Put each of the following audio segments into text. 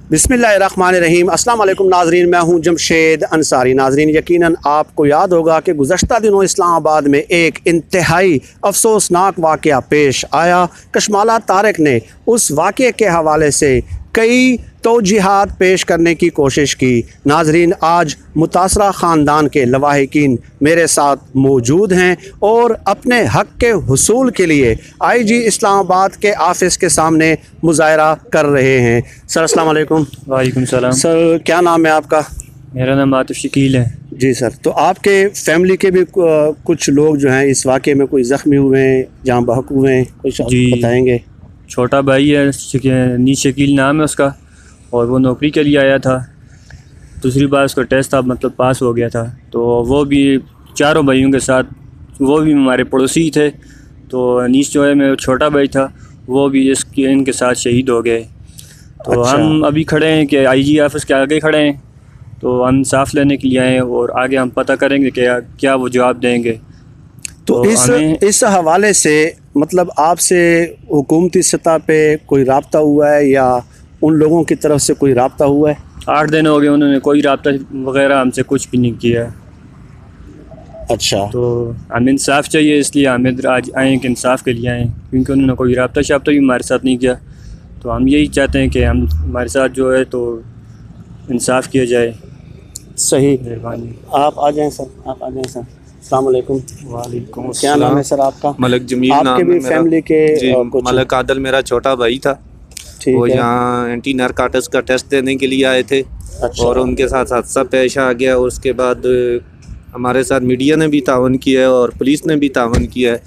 बिस्मिल्लाहिर्रहमानिर्रहीम। अस्सलाम वालेकुम नाजरीन, मैं हूं जमशेद अंसारी। नाजरीन, यकीनन आपको याद होगा कि गुज़श्ता दिनों इस्लामाबाद में एक इंतहाई अफसोसनाक वाक़या पेश आया। कशमाला तारिक ने उस वाक़े के हवाले से कई तौजीहात पेश करने की कोशिश की। नाजरीन, आज मुतासरा ख़ानदान के लवाहिकीन मेरे साथ मौजूद हैं और अपने हक़ के हुसूल के लिए IG इस्लामाबाद के ऑफ़िस के सामने मुज़ाहरा कर रहे हैं। सर अस्सलाम वालेकुम। वालेकुम सलाम। सर, क्या नाम है आपका? मेरा नाम आतिफ शकील है। जी सर, तो आपके फैमिली के भी कुछ लोग जो हैं इस वाक़े में कोई ज़ख्मी हुए हैं, जहाँ बहक हुए हैं, कुछ बताएँगे? छोटा भाई है, नीश शकील नाम है उसका, और वो नौकरी के लिए आया था। दूसरी बार उसका टेस्ट था, मतलब पास हो गया था। तो वो भी चारों भाइयों के साथ, वो भी हमारे पड़ोसी ही थे। तो अनीस जो है मेरा छोटा भाई था, वो भी इनके साथ शहीद हो गए। तो अच्छा। हम अभी खड़े हैं कि IG ऑफिस के आगे खड़े हैं, तो हम इंसाफ लेने के लिए आए हैं और आगे हम पता करेंगे कि क्या वो जवाब देंगे। तो इस हवाले से मतलब आपसे हुकूमती सतह पे कोई राब्ता हुआ है या उन लोगों की तरफ से कोई राब्ता हुआ है? 8 दिन हो गए, उन्होंने कोई राब्ता वगैरह हमसे कुछ भी नहीं किया। अच्छा। तो हमें इंसाफ चाहिए, इसलिए हम इधर आज आए कि इंसाफ के लिए आए, क्योंकि उन्होंने कोई राब्ता शाब्ता भी हमारे साथ नहीं किया। तो हम यही चाहते हैं कि हमारे साथ जो है तो इंसाफ किया जाए। सही, मेहरबानी। आप आ जाएं सर, आप आ जाएं सर। अस्सलाम वालेकुम। वालेकुम। क्या नाम है सर आपका? मलक जमील नाम आपके है भी मेरा। फैमिली के जी, कुछ? मलक आदल मेरा छोटा भाई था। वो यहाँ एंटी नारकोटिक्स का टेस्ट देने के लिए आए थे। अच्छा। और उनके साथ हादसा पेश आ गया, और उसके बाद हमारे साथ मीडिया ने भी तावन किया है और पुलिस ने भी तावन किया है।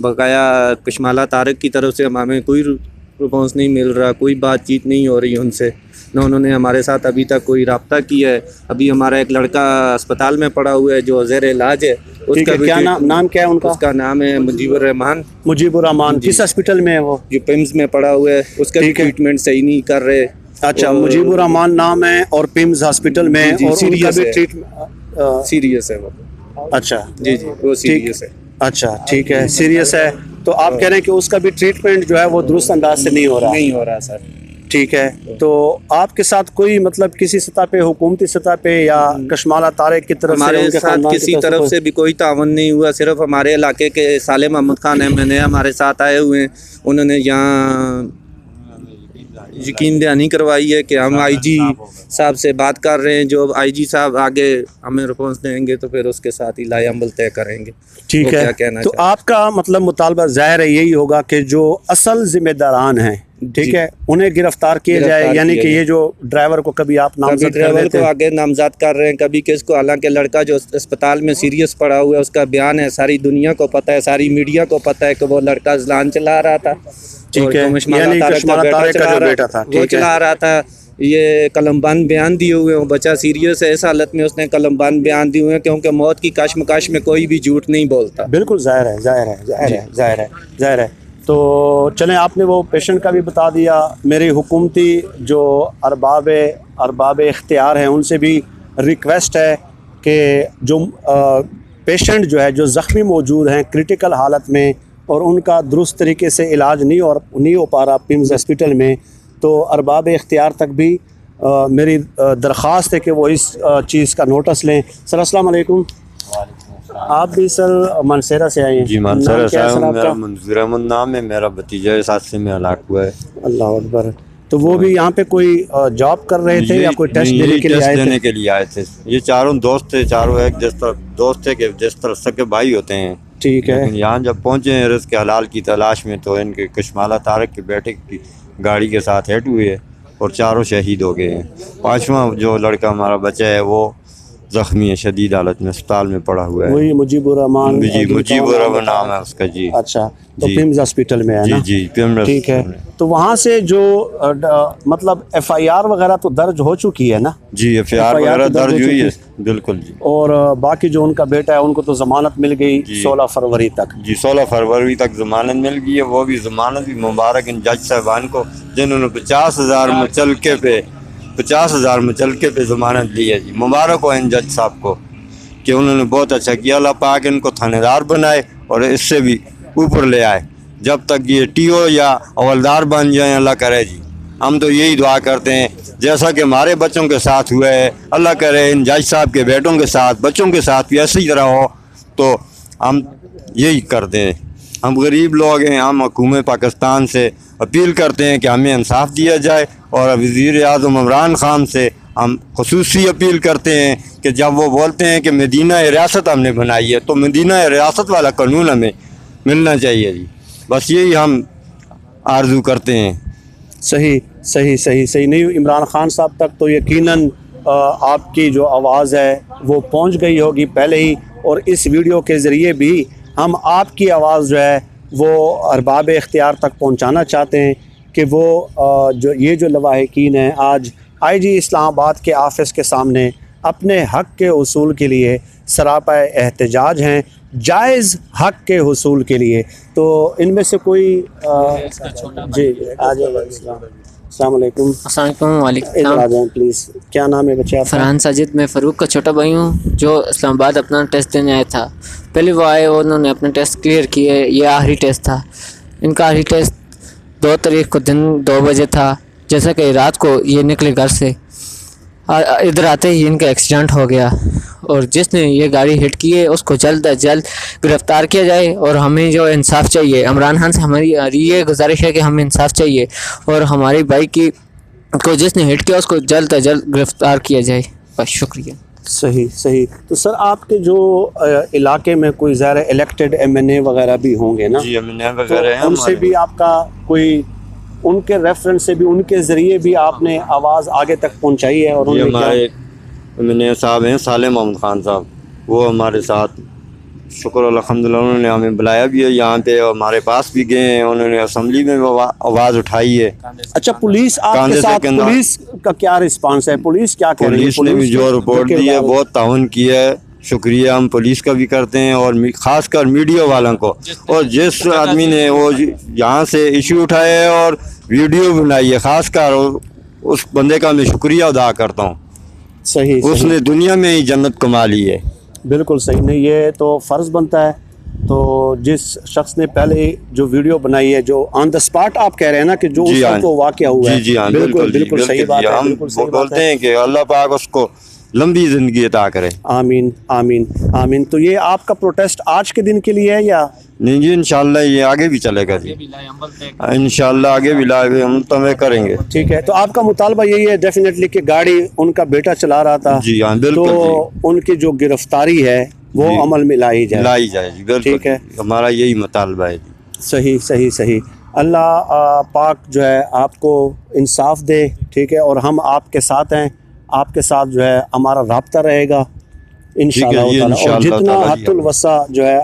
बकाया कशमाला तारिक की तरफ से हमें कोई रिस्पॉन्स नहीं मिल रहा, कोई बातचीत नहीं हो रही उनसे, न उन्होंने हमारे साथ अभी तक कोई रब्ता किया है। अभी हमारा एक लड़का अस्पताल में पड़ा हुआ है जो ज़ेर इलाज है। उसका क्या नाम क्या है उनका? उसका नाम है मुजीबुर रहमान। मुजीबुर रहमान। किस हॉस्पिटल में है वो? जो पिम्स में पड़ा हुआ है, उसका ट्रीटमेंट सही नहीं कर रहे। अच्छा, मुजीबुर रहमान नाम है और पिम्स हॉस्पिटल में, और सीरियस उनका भी सीरियस है वो। अच्छा जी, वो सीरियस है। अच्छा, ठीक है, सीरियस है। तो आप कह रहे हैं कि उसका भी ट्रीटमेंट जो है वो दुरुस्त अंदाज से नहीं हो रहा सर? ठीक है। तो आपके साथ कोई मतलब किसी सतह पे, हुकूमती सतह पे या कशमाला तारिक की तरफ से, हमारे साथ किसी तरफ से भी कोई तावन नहीं हुआ। सिर्फ हमारे इलाके के साले मोहम्मद खान MNA हमारे साथ आए हुए हैं। उन्होंने यहाँ यकीन दहानी करवाई है कि हम IG साहब से बात कर रहे हैं। जो IG साहब आगे हमें रिस्पॉन्स देंगे तो फिर उसके साथ ही लाए अमल तय करेंगे। ठीक है। क्या कहना तो आपका मतलब मुतालबा ज़ाहिर है यही होगा कि जो असल जिम्मेदारान हैं, ठीक है, उन्हें गिरफ्तार किया जाए। यानी कि ये जो ड्राइवर को कभी आप नामजद कर रहे थे, आगे नामजद कर रहे हैं, कभी किसको। हालांकि लड़का जो अस्पताल में सीरियस पड़ा हुआ है, उसका बयान है, सारी दुनिया को पता है, सारी मीडिया को पता है कि वो लड़का ज़लान चला रहा था। ठीक है, यानी कशमाला तारिक का जो बेटा था, वो चला रहा था। ये कलमबंद बयान दिए हुए हैं। बच्चा सीरियस है, इस हालत में उसने कलमबंद बयान दिए हुए हैं, क्योंकि मौत की कशमकश में कोई भी झूठ नहीं बोलता। बिल्कुल जाहिर है। तो चलें, आपने वो पेशेंट का भी बता दिया। मेरी हुकूमती जो अरबाब इख्तियार हैं उनसे भी रिक्वेस्ट है कि जो पेशेंट जो है, जो ज़ख्मी मौजूद हैं क्रिटिकल हालत में, और उनका दुरुस्त तरीके से इलाज नहीं हो पा रहा पिम्स हॉस्पिटल में, तो अरबाब इख्तियार तक भी मेरी दरख्वास्त है कि वो इस चीज़ का नोटिस लें। सर अस्सलाम वालेकुम। आप भी सर मानसेरा से आए हैं? जी, मानसेरा से आया हूं। मेरा मंजूर अहमद नाम है। मेरा भतीजा इस हादसे में हलाक हुआ है। अल्लाह अकबर। तो वो भी यहाँ पे कोई जॉब कर रहे थे या कोई टेस्ट देने के लिए आए थे? ये चारों दोस्त थे, चारों एक जिस तरह दोस्त थे कि जिस तरह सके भाई होते हैं। ठीक है। यहाँ जब पहुँचे हैं रिज़्क़ हलाल की तलाश में, तो इनके कशमाला तारिक के बेटे की गाड़ी के साथ हिट हुई है और चारों शहीद हो गए हैं। 5वां जो लड़का हमारा बचा है वो ज़ख्मी है, शदीद हालत में अस्पताल में पड़ा हुआ है। वही मुजीबुर रहमान। जी, मुजीबुर रहमान नाम है उसका। जी। अच्छा, तो पिम्स हॉस्पिटल में है ना? जी, पिम्स। ठीक है। तो वहाँ से जो मतलब FIR वगैरह तो दर्ज हो चुकी है ना? जी, FIR वगैरह दर्ज हुई है, बिल्कुल जी। और बाकी जो उनका बेटा है उनको तो ज़मानत मिल गई 16 फरवरी तक। जी, 16 फरवरी तक ज़मानत मिल गई है। वो भी ज़मानत भी मुबारक इन जज साहबान को, जिन्होंने 50,000 मुचलके पे ज़मानत दी है। जी, मुबारक हो इन जज साहब को कि उन्होंने बहुत अच्छा किया। अल्लाह पाक इनको थानेदार बनाए और इससे भी ऊपर ले आए। जब तक ये TO या हवलदार बन जाए, अल्लाह करे जी। हम तो यही दुआ करते हैं जैसा कि हमारे बच्चों के साथ हुआ है, अल्लाह करे इन जज साहब के बेटों के साथ, बच्चों के साथ भी ऐसी तरह हो। तो हम यही करते हैं, हम गरीब लोग हैं, हम हुकूमत पाकिस्तान से अपील करते हैं कि हमें इंसाफ दिया जाए। और वज़ीर आज़म इमरान खान से हम ख़ुसूसी अपील करते हैं कि जब वो बोलते हैं कि मदीना रियासत हमने बनाई है, तो मदीना रियासत वाला कानून हमें मिलना चाहिए जी। बस यही हम आरज़ू करते हैं। सही सही सही सही। नहीं, इमरान खान साहब तक तो यकीनन आपकी जो आवाज़ है वो पहुंच गई होगी पहले ही, और इस वीडियो के ज़रिए भी हम आपकी आवाज़ जो है वो अरबाब इख्तियार तक पहुंचाना चाहते हैं कि वो जो ये जो लवाहिकीन हैं आज IG इस्लामाबाद के ऑफ़िस के सामने अपने हक़ के उसूल के लिए सरापा एहतजाज हैं, जायज़ हक़ के हुसूल के लिए। तो इनमें से कोई जी आ जाइए। अस्सलाम वालेकुम। इधर आ जाएं प्लीज़। क्या नाम है बच्चे आपका? फरहान साजिद। मैं फ़ारूक का छोटा भाई हूँ जो इस्लामाबाद अपना टेस्ट देने आया था। पहले वो आए, उन्होंने अपने टेस्ट क्लियर किए। ये आखिरी टेस्ट था इनका। आखिरी टेस्ट 2 तारीख को दिन 2 बजे था। जैसा कि रात को ये निकले घर से, इधर आते ही इनका एक्सीडेंट हो गया, और जिसने ये गाड़ी हिट की है उसको जल्द अज जल्द गिरफ़्तार किया जाए। और हमें जो इंसाफ चाहिए, इमरान खान से हमारी ये गुजारिश है कि हमें इंसाफ चाहिए, और हमारी भाई की को जिसने हिट किया उसको जल्द अज जल्द गिरफ़्तार किया जाए। बस शुक्रिया। सही सही। तो सर आपके जो इलाके में कोई ज़ाहिर इलेक्टेड MNA वगैरह भी होंगे ना? जी, MNA तो वगैरह हैं उनसे भी आपका कोई, उनके रेफरेंस से भी, उनके ज़रिए भी आपने आवाज़ आगे तक पहुंचाई है? और ये हमारे MNA साहब हैं साले मोहम्मद खान साहब, वो हमारे साथ शुक्र अल्हम्दुलिल्लाह उन्होंने हमें बुलाया भी है यहाँ पे, और हमारे पास भी गए हैं। उन्होंने असम्बली में आवाज़ उठाई है। अच्छा, पुलिस आपके साथ, पुलिस का क्या रिस्पांस है? पुलिस क्या कह रही है? पुलिस ने भी जो रिपोर्ट दी है बहुत ताउन किया है, शुक्रिया हम पुलिस का भी करते हैं, और ख़ासकर मीडिया वालों को। और जिस आदमी ने वो यहाँ से इशू उठाया है और वीडियो बनाई है, ख़ासकर उस बंदे का मैं शुक्रिया अदा करता हूँ। सही, उसने दुनिया में ही जन्नत कमा ली है। बिल्कुल सही। नहीं, ये तो फ़र्ज़ बनता है। तो जिस शख्स ने पहले जो वीडियो बनाई है, जो ऑन द स्पॉट आप कह रहे हैं ना कि जो उस वक्त वाक़या हुआ है, जी हाँ, बिल्कुल बिल्कुल सही बात है। हम बोलते हैं कि अल्लाह पाक उसको लंबी ज़िंदगी अता करे। आमीन आमीन आमीन। तो ये आपका प्रोटेस्ट आज के दिन के लिए है या नहीं जी? इंशाल्लाह ये आगे भी चलेगा जी, इंशाल्लाह आगे भी लाए हम तमें करेंगे। ठीक है। तो आपका मुतालबा यही है डेफिनेटली कि गाड़ी उनका बेटा चला रहा था, जी हाँ बिल्कुल, तो उनकी जो गिरफ्तारी है वो अमल में लाई जाए जी, बिल्कुल ठीक है। हमारा यही मुतालबा है जी। सही सही सही। अल्लाह पाक जो है आपको इंसाफ दे, ठीक है। और हम आपके साथ हैं, आपके साथ जो है हमारा राब्ता रहेगा इंशाअल्लाह ताला, और जितना हद्दुल वसा जो है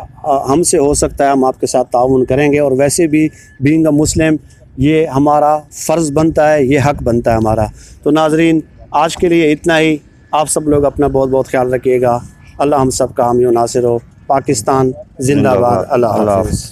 हमसे हो सकता है हम आपके साथ ताउन करेंगे। और वैसे भी बीइंग अ मुस्लिम ये हमारा फ़र्ज़ बनता है, ये हक़ बनता है हमारा। तो नाज़रीन आज के लिए इतना ही। आप सब लोग अपना बहुत बहुत ख्याल रखिएगा। अल्लाह हम सब का हामी नासिर हो। पाकिस्तान जिंदाबाद। अल्लाह हाफ़िज़।